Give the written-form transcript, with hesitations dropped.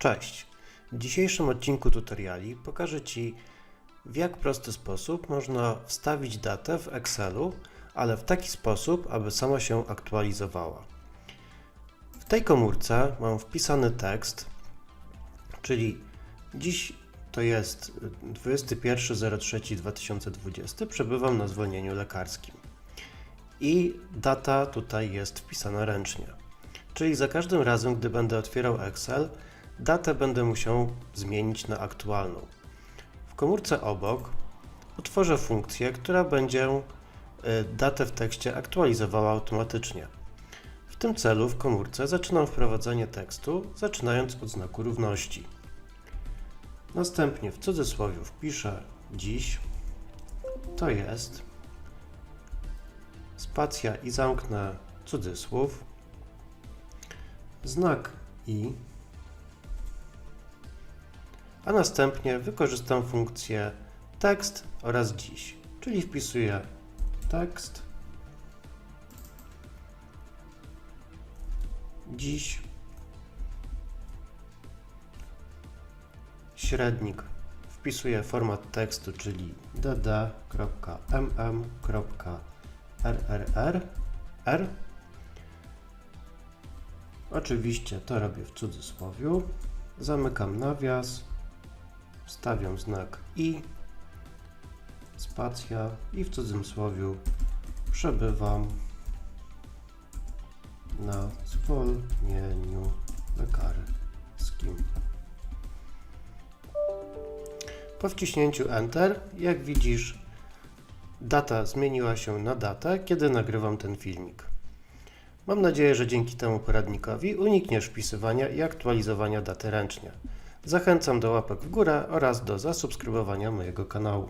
Cześć! W dzisiejszym odcinku tutoriali pokażę Ci, w jak prosty sposób można wstawić datę w Excelu, ale w taki sposób, aby sama się aktualizowała. W tej komórce mam wpisany tekst, czyli dziś to jest 21.03.2020, przebywam na zwolnieniu lekarskim. I data tutaj jest wpisana ręcznie. Czyli za każdym razem, gdy będę otwierał Excel, datę będę musiał zmienić na aktualną. W komórce obok utworzę funkcję, która będzie datę w tekście aktualizowała automatycznie. W tym celu w komórce zaczynam wprowadzanie tekstu, zaczynając od znaku równości. Następnie w cudzysłowie wpiszę dziś, to jest, spacja i zamknę cudzysłów, znak i, a następnie wykorzystam funkcję tekst oraz dziś, czyli wpisuję tekst, dziś, średnik, wpisuję format tekstu, czyli dd.mm.rrr. Oczywiście to robię w cudzysłowiu, zamykam nawias, wstawiam znak i, spacja i w cudzysłowiu przebywam na zwolnieniu lekarskim. Po wciśnięciu Enter, jak widzisz, data zmieniła się na datę, kiedy nagrywam ten filmik. Mam nadzieję, że dzięki temu poradnikowi unikniesz wpisywania i aktualizowania daty ręcznie. Zachęcam do łapek w górę oraz do zasubskrybowania mojego kanału.